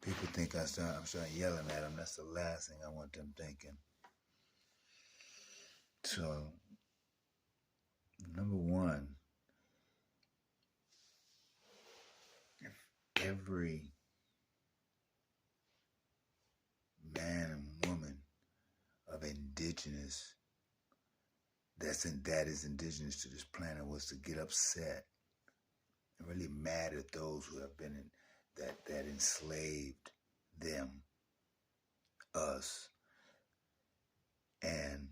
People think I'm starting yelling at them. That's the last thing I want them thinking. So, number one, if every man and woman of indigenous that is indigenous to this planet was to get upset and really mad at those who have been that enslaved them, us, and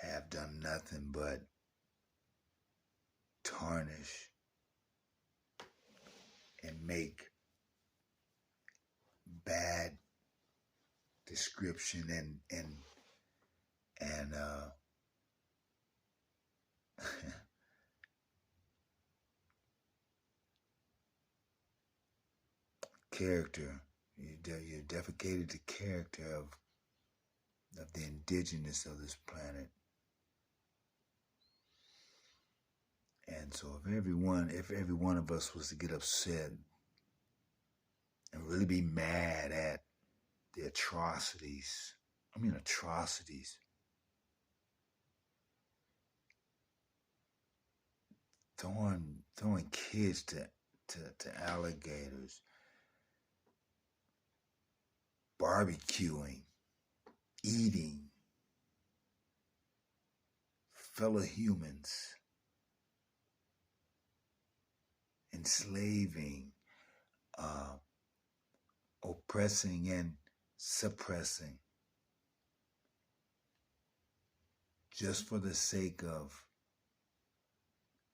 have done nothing but tarnish and make bad description and character. You defecated the character of the indigenous of this planet. And so if every one of us was to get upset and really be mad at the atrocities, throwing kids to alligators, barbecuing, eating fellow humans, enslaving, oppressing and suppressing, just for the sake of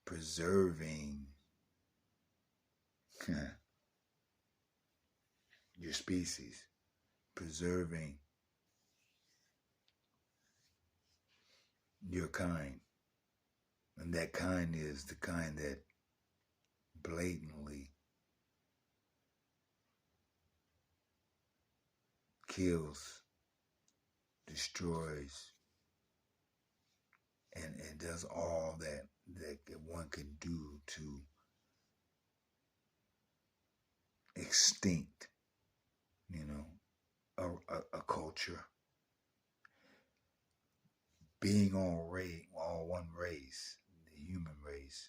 preserving your species, preserving your kind. And that kind is the kind that blatantly kills, destroys, and does all that one can do to extinct, a culture. Being all one race, the human race,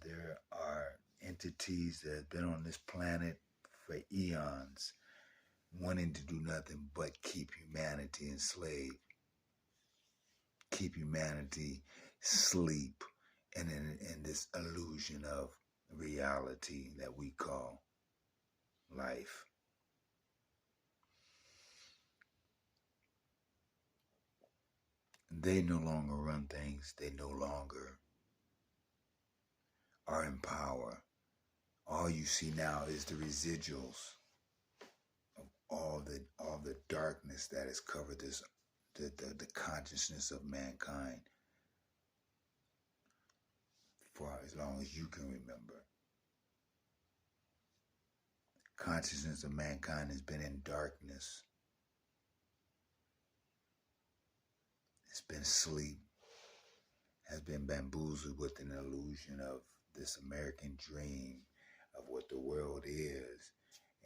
there are entities that have been on this planet for eons, wanting to do nothing but keep humanity enslaved, keep humanity sleep in this illusion of reality that we call life. They no longer run things. They no longer are in power. All you see now is the residuals of all the darkness that has covered the consciousness of mankind for as long as you can remember. Consciousness of mankind has been in darkness. It's been asleep, has been bamboozled with an illusion of this American dream of what the world is.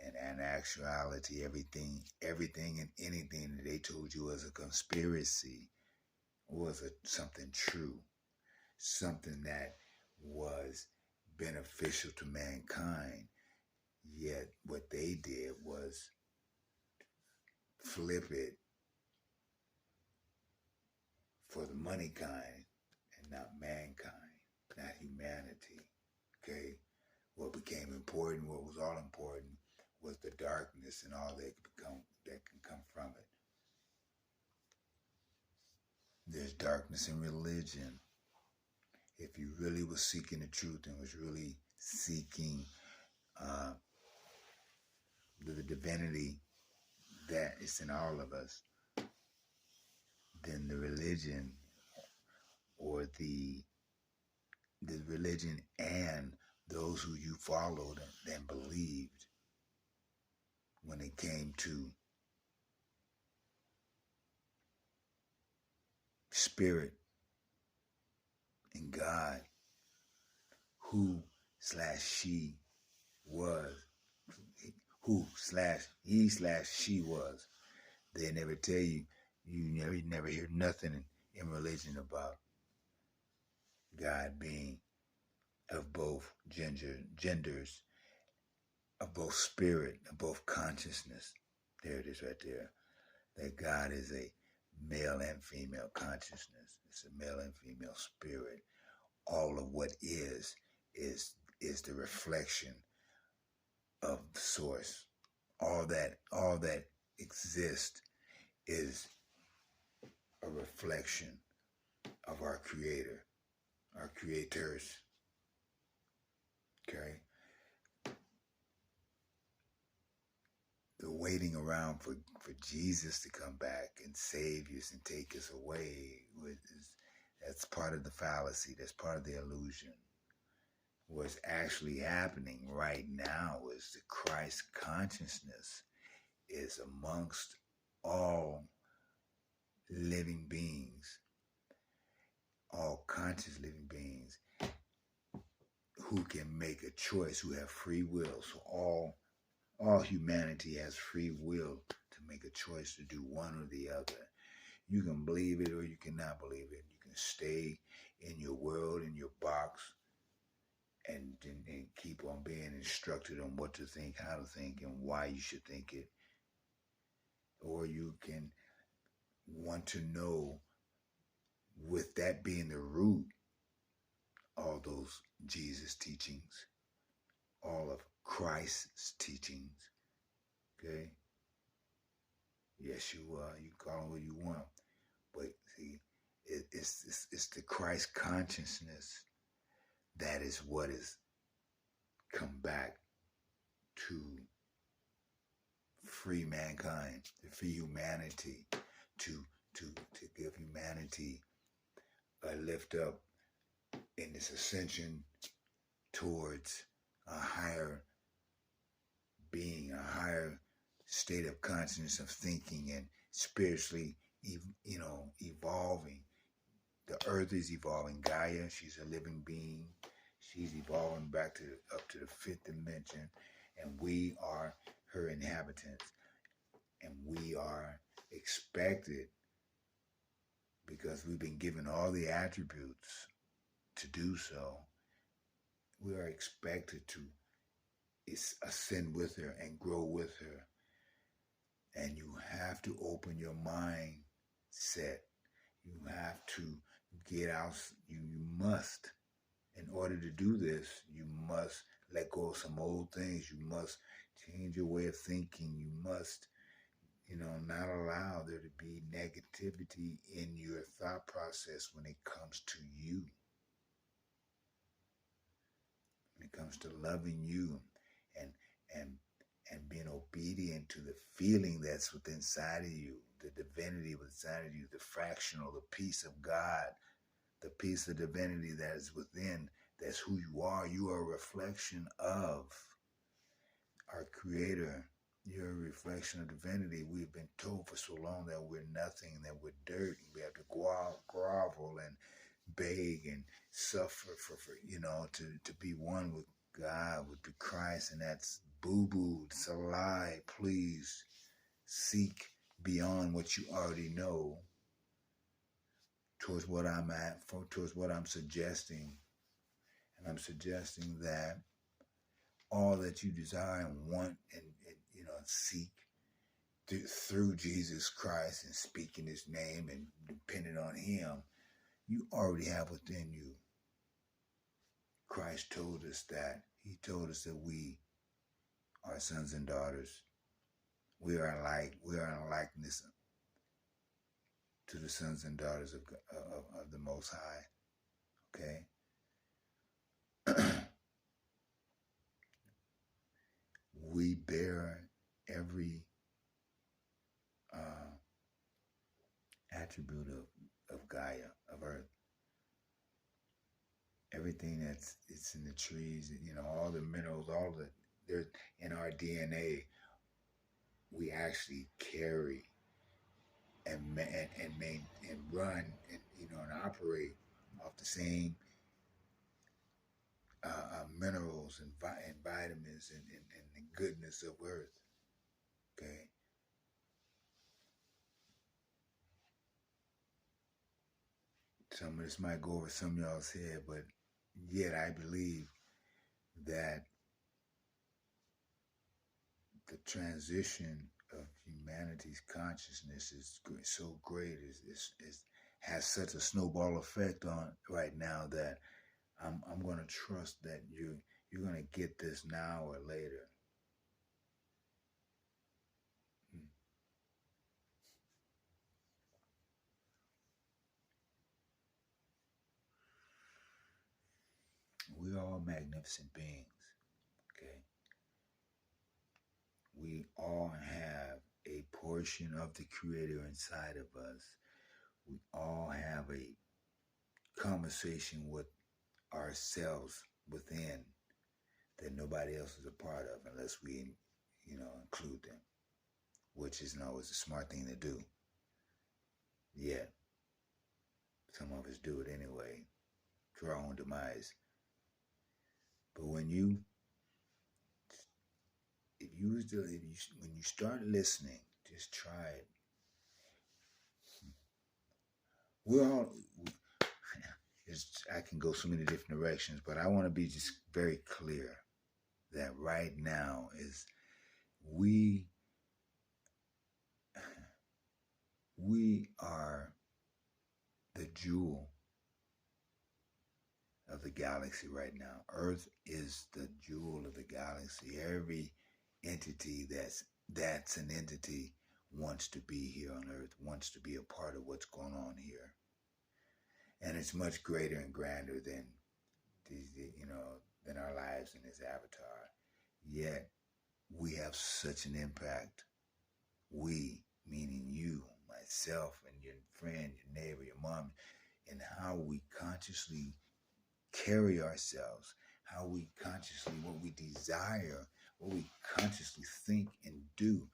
And in actuality, everything and anything that they told you was a conspiracy was something true, something that was beneficial to mankind. Yet what they did was flip it for the money kind and not mankind, not humanity. Okay? What became important, what was all important, was the darkness and all that can come from it. There's darkness in religion. If you really was seeking the truth and was really seeking the divinity that is in all of us, then the religion or the religion and those who you followed and believed when it came to spirit and God, who/she was, who slash he slash she was. They never tell you. You never hear nothing in religion about God being of both genders, of both spirit, of both consciousness. There it is right there. That God is a male and female consciousness. It's a male and female spirit. All of what is the reflection of the source. All that exists is a reflection of our creator, our creators. Okay? The waiting around for Jesus to come back and save us and take us away, that's part of the fallacy. That's part of the illusion. What's actually happening right now is the Christ consciousness is amongst all living beings, all conscious living beings who can make a choice, who have free will. So all humanity has free will to make a choice to do one or the other. You can believe it or you cannot believe it. You can stay in your world, in your box, and keep on being instructed on what to think, how to think, and why you should think it. Or you can want to know, with that being the root, all those Jesus teachings, all of Christ's teachings, okay? Yes, you are. You can call them what you want. But see, it's the Christ consciousness that is what has come back to free mankind, to free humanity, to give humanity a lift up in this ascension towards a higher being, a higher state of consciousness of thinking and spiritually, evolving. The earth is evolving. Gaia, she's a living being. She's evolving back up to the fifth dimension, and we are her inhabitants. And we are expected, because we've been given all the attributes to do so, we are expected to ascend with her and grow with her. And you have to open your mindset. You have to get out. You must. In order to do this, you must let go of some old things. You must change your way of thinking. You must, not allow there to be negativity in your thought process when it comes to you. When it comes to loving you and being obedient to the feeling that's within inside of you, the divinity within of you, the fractional, the peace of God, the peace of divinity that is within, that's who you are. You are a reflection of our Creator. You're a reflection of divinity. We've been told for so long that we're nothing, that we're dirt, and we have to grovel and beg and suffer for to be one with God, with the Christ, and that's boo-boo. It's a lie. Please seek beyond what you already know towards what I'm towards what I'm suggesting. And I'm suggesting that all that you desire and want and seek through Jesus Christ and speaking his name and depending on him, you already have within you. Christ told us that. He told us that we are sons and daughters. We are in likeness to the sons and daughters of the Most High. Okay? We bear every attribute of Gaia, of Earth. Everything it's in the trees, all the minerals, they're in our DNA. We actually carry and run and operate off the same minerals and vitamins and the goodness of earth. Okay? Some of this might go over some of y'all's head, but yet I believe that the transition of humanity's consciousness is so great, has such a snowball effect on right now that I'm going to trust that you're going to get this now or later. We're all magnificent beings, okay? We all have a portion of the Creator inside of us. We all have a conversation with ourselves within that nobody else is a part of unless we, include them, which isn't always a smart thing to do. Yet, some of us do it anyway, to our own demise. But when you start listening, just try it. I can go so many different directions, but I want to be just very clear that right now is we are the jewel of the galaxy right now. Earth is the jewel of the galaxy. Every entity that's an entity wants to be here on Earth, wants to be a part of what's going on here. And it's much greater and grander than than our lives in this avatar. Yet we have such an impact. We, meaning you, myself, and your friend, your neighbor, your mom, and how we consciously carry ourselves, how we consciously, what we desire, what we consciously think and do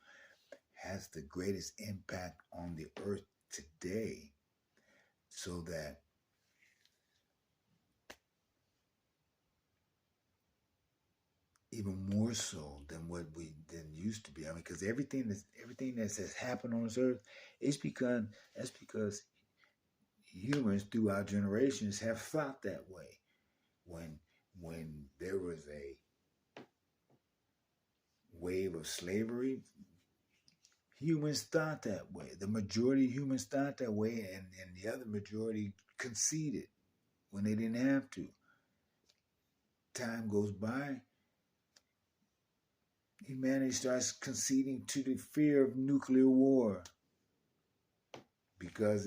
has the greatest impact on the earth today. So that even more so than what we used to be. I mean, because everything that has happened on this earth is because humans throughout generations have thought that way. When there was a wave of slavery, humans thought that way. The majority of humans thought that way, and the other majority conceded when they didn't have to. Time goes by, humanity starts conceding to the fear of nuclear war because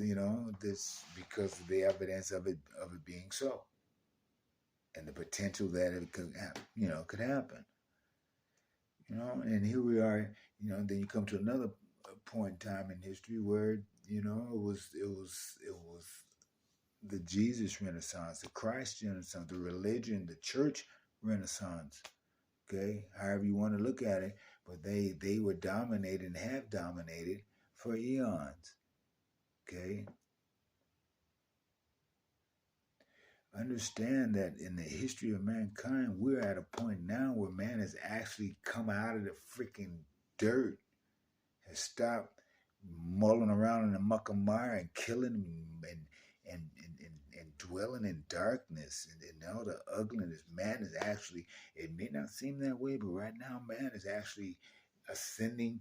because of the evidence of it being so, and the potential that it could happen. And here we are. Then you come to another point in time in history where it was the Jesus Renaissance, the Christ Renaissance, the religion, the church Renaissance. Okay, however you want to look at it, but they were dominated and have dominated for eons. Okay, understand that in the history of mankind, we're at a point now where man has actually come out of the freaking dirt, has stopped mulling around in the muck and mire and killing and dwelling in darkness and all the ugliness. Man is actually, it may not seem that way, but right now man is actually ascending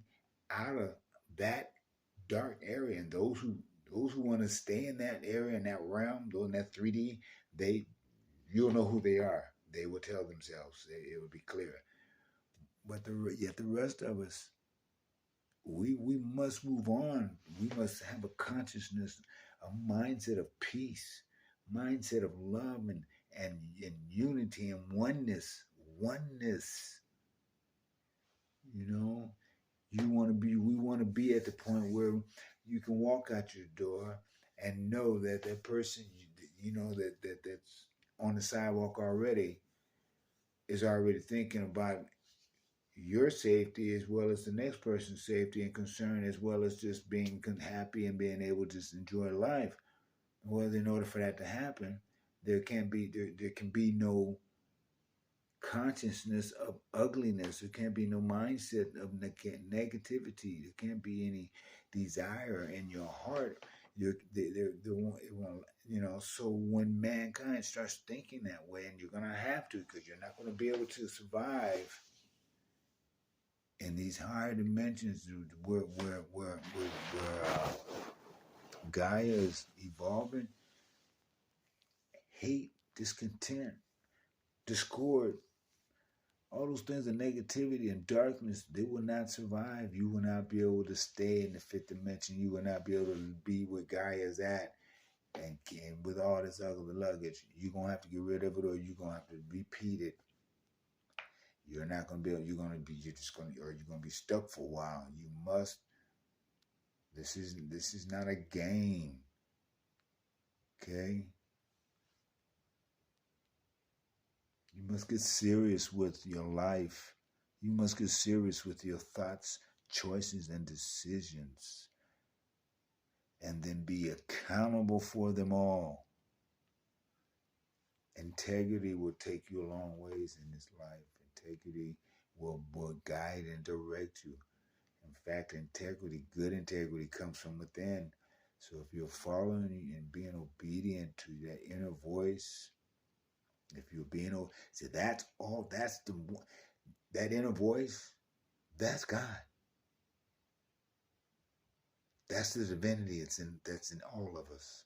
out of that dark area. And those who want to stay in that area, in that realm, in that 3D, you'll know who they are. They will tell themselves. It will be clear. But yet the rest of us, we must move on. We must have a consciousness, a mindset of peace, mindset of love and unity and oneness. We want to be at the point where you can walk out your door and know that that person, that's on the sidewalk already is already thinking about your safety as well as the next person's safety and concern, as well as just being happy and being able to just enjoy life. Well, in order for that to happen, there can be no consciousness of ugliness. There can't be no mindset of negativity. There can't be any desire in your heart. It won't, so when mankind starts thinking that way, and you're going to have to, because you're not going to be able to survive in these higher dimensions where Gaia is evolving, hate, discontent, discord, all those things of negativity and darkness, they will not survive. You will not be able to stay in the fifth dimension. You will not be able to be where Gaia's at. And with all this ugly luggage, you're going to have to get rid of it, or you're going to have to repeat it. You're not going to be able, you're going to be stuck for a while. You must, this is not a game. Okay? You must get serious with your life. You must get serious with your thoughts, choices, and decisions. And then be accountable for them all. Integrity will take you a long ways in this life. Integrity will guide and direct you. In fact, good integrity comes from within. So if you're following and being obedient to that inner voice, if you're being, see, that inner voice, that's God. That's the divinity that's in all of us.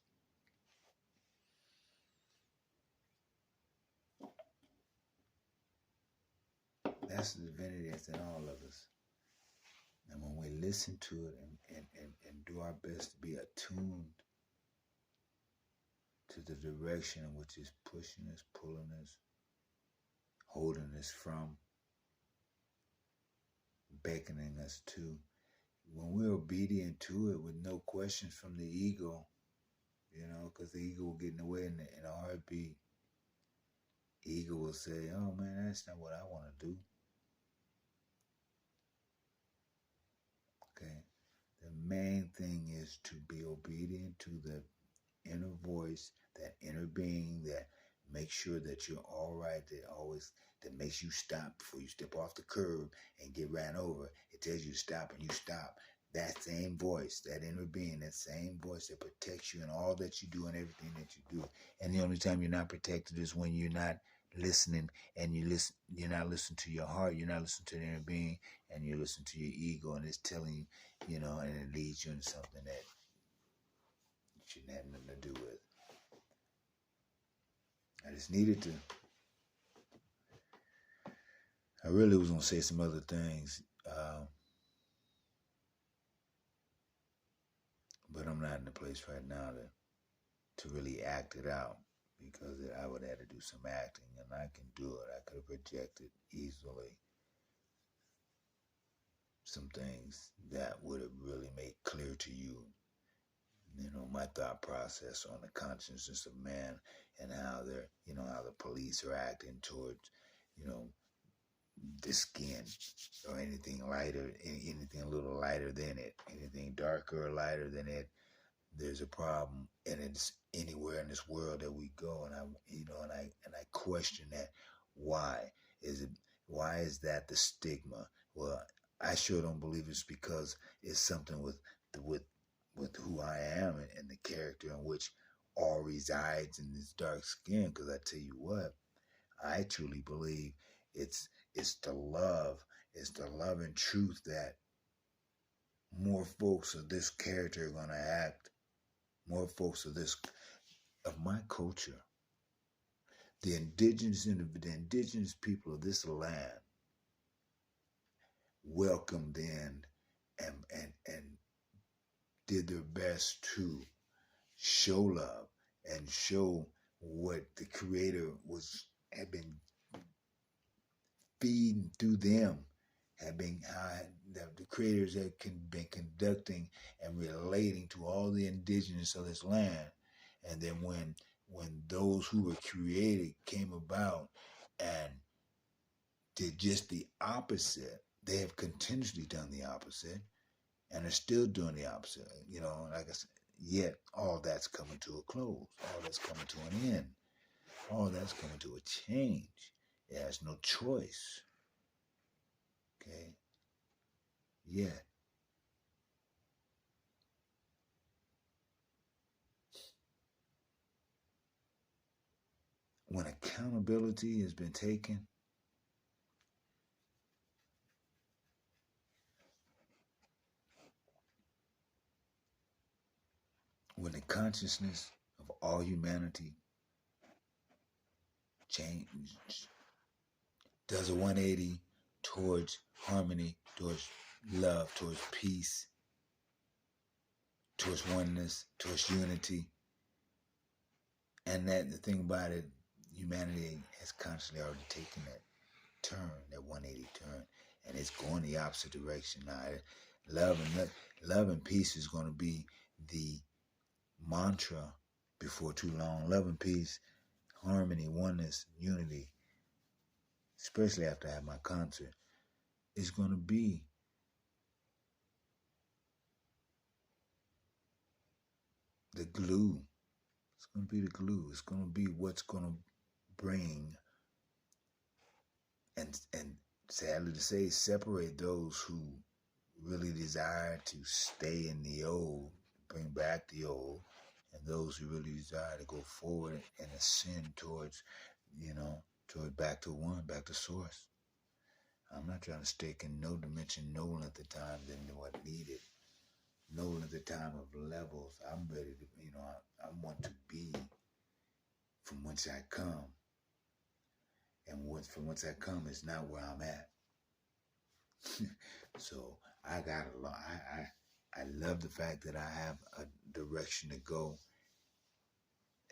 That's the divinity that's in all of us. And when we listen to it and do our best to be attuned to the direction in which it's pushing us, pulling us, holding us from, beckoning us to, when we're obedient to it with no questions from the ego, because the ego will get in the way in a heartbeat. Ego will say, oh man, that's not what I want to do. Okay. The main thing is to be obedient to the inner voice, that inner being that makes sure that you're all right, that makes you stop before you step off the curb and get ran over. It tells you to stop and you stop. That same voice, that inner being, that same voice that protects you in all that you do and everything that you do. And the only time you're not protected is when you're not listening, and you're not listening to your heart, you're not listening to the inner being, and you listen to your ego, and it's telling you, and it leads you into something that you shouldn't have nothing to do with. I just needed to. I really was going to say some other things, but I'm not in a place right now to really act it out, because I would have to do some acting, and I can do it. I could have projected easily some things that would have really made clear to you, my thought process on the consciousness of man, and how they're, how the police are acting towards, the skin, or anything lighter, anything a little lighter than it, anything darker or lighter than it, there's a problem. And it's anywhere in this world that we go, and I question that. Why is that the stigma? Well, I sure don't believe it's because it's something with who I am, and the character in which all resides in this dark skin. Because I tell you what, I truly believe it's the love, and truth that more folks of this character are going to act. More folks of my culture, the indigenous people of this land, welcomed in and did their best to show love and show what the Creator had been feeding through them, the creators had been conducting and relating to all the indigenous of this land. And then when those who were created came about and did just the opposite, they have continuously done the opposite and are still doing the opposite. Like I said, yet all that's coming to a close. All that's coming to an end. All that's coming to a change. It has no choice. Okay? Yet, when accountability has been taken, when the consciousness of all humanity change, does a 180 towards harmony, towards love, towards peace, towards oneness, towards unity. And that the thing about it, humanity has consciously already taken that turn, that 180 turn, and it's going the opposite direction now. Love and peace is going to be the mantra before too long. Love and peace, harmony, oneness, unity, especially after I have my concert, is going to be the glue. It's going to be the glue. It's going to be what's going to bring and sadly to say, separate those who really desire to stay in the old, bring back the old, and those who really desire to go forward and ascend towards, toward back to one, back to source. I'm not trying to stick in no dimension, no length of time than what needed. No length of time of levels. I'm ready to, I want to be from whence I come. And from whence I come is not where I'm at. So I got a lot. I love the fact that I have a direction to go,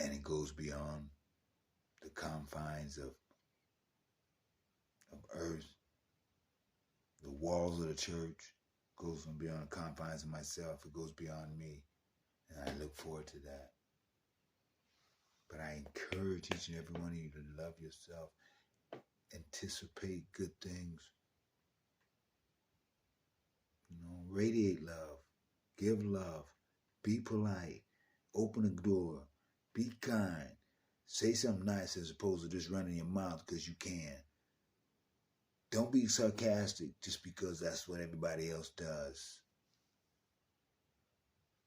and it goes beyond the confines of earth, the walls of the church. Goes beyond the confines of myself. It goes beyond me, and I look forward to that. But I encourage each and every one of you to love yourself, anticipate good things, radiate love, give love, be polite, open a door, be kind, say something nice as opposed to just running your mouth because you can. Don't be sarcastic just because that's what everybody else does.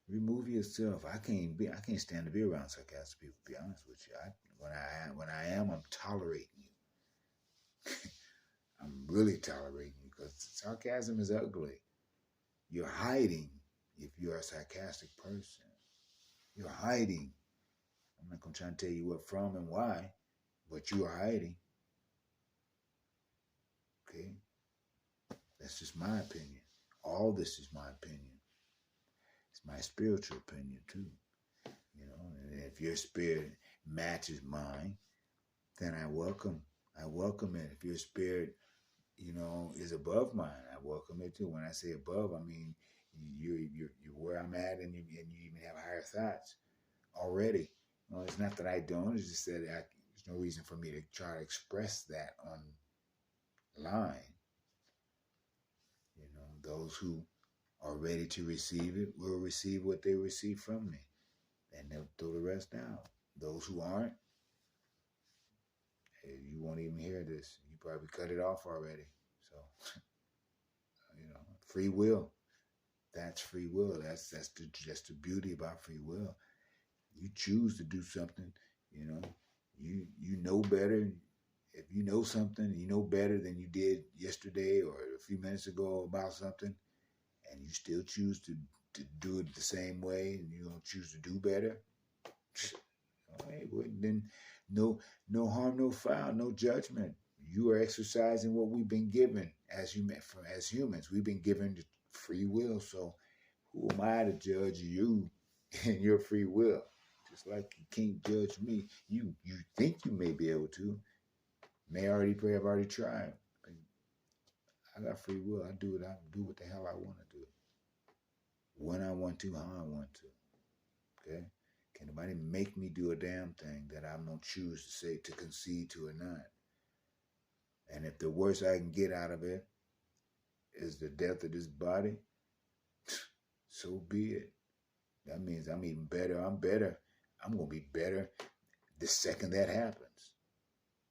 Remove yourself. I can't stand to be around sarcastic people, to be honest with you. When I am, I'm tolerating you. I'm really tolerating you because sarcasm is ugly. You're hiding if you're a sarcastic person. You're hiding. I'm not going to try and tell you what from and why, but you are hiding. Okay? That's just my opinion. All this is my opinion. It's my spiritual opinion too. And if your spirit matches mine, then I welcome it. If your spirit, is above mine, I welcome it too. When I say above, I mean you're where I'm at, and you even have higher thoughts already. It's not that I don't. It's just that there's no reason for me to try to express that online. Those who are ready to receive it will receive what they receive from me, and they'll throw the rest out. Those who aren't, you won't even hear this. You probably cut it off already. So, free will. That's free will. That's the beauty about free will. You choose to do something. You know better. If you know something, you know better than you did yesterday or a few minutes ago about something, and you still choose to do it the same way, and you don't choose to do better. Then no harm, no foul, no judgment. You are exercising what we've been given as humans. We've been given free will. So who am I to judge you and your free will? Just like you can't judge me. You think you may be able to. I've already tried. I got free will. I do what the hell I want to do. When I want to, how I want to. Okay? Can nobody make me do a damn thing that I'm going to choose to say, to concede to or not? And if the worst I can get out of it is the death of this body, so be it. That means I'm even better. I'm better. I'm going to be better the second that happens.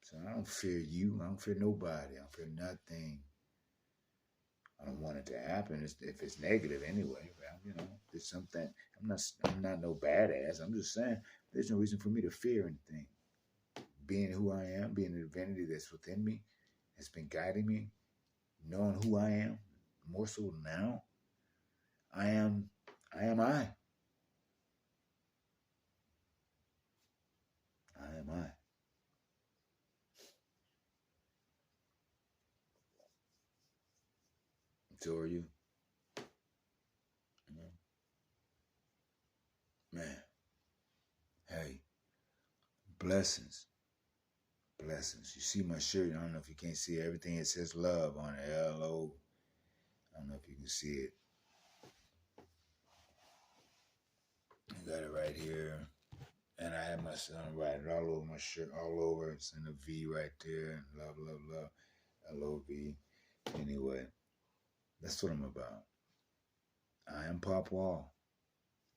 So I don't fear you. I don't fear nobody. I don't fear nothing. I don't want it to happen if it's negative anyway. There's something. I'm not no badass. I'm just saying there's no reason for me to fear anything. Being who I am, being the divinity that's within me, has been guiding me, knowing who I am, more so now. I am I. I am I. So are you. You know? Man, hey, blessings. Blessings. You see my shirt. I don't know if you can't see it. Everything. It says love on it. L-O. I don't know if you can see it. I got it right here. And I have my son write it all over my shirt, all over. It's in a V right there. Love, love, love. L-O-V. Anyway, that's what I'm about. I am Pop Wall.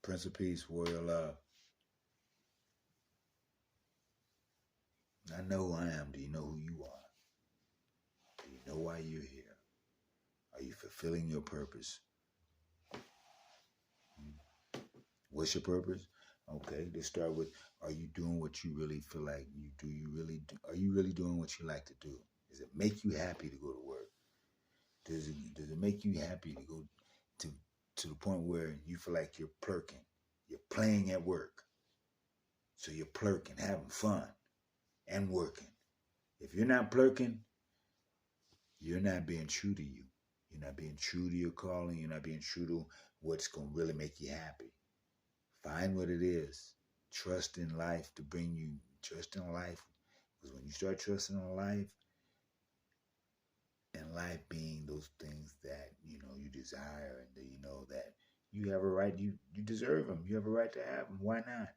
Prince of Peace, Warrior Love. I know who I am. Do you know who you are? Do you know why you're here? Are you fulfilling your purpose? What's your purpose? Okay, let's start with, are you doing what you really feel like you do? Are you really doing what you like to do? Does it make you happy to go to work? Does it make you happy to go to the point where you feel like you're plurking? You're playing at work. So you're plurking, having fun, and working. If you're not plurking, you're not being true to you. You're not being true to your calling. You're not being true to what's going to really make you happy. Find what it is. Trust in life to bring you, trust in life. Because when you start trusting in life, and life being those things that, you desire, and that you know that you have a right, you deserve them. You have a right to have them. Why not?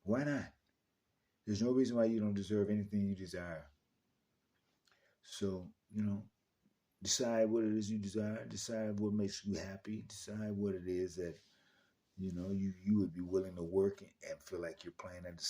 Why not? There's no reason why you don't deserve anything you desire. So, decide what it is you desire. Decide what makes you happy. Decide what it is that, you would be willing to work and feel like you're playing at the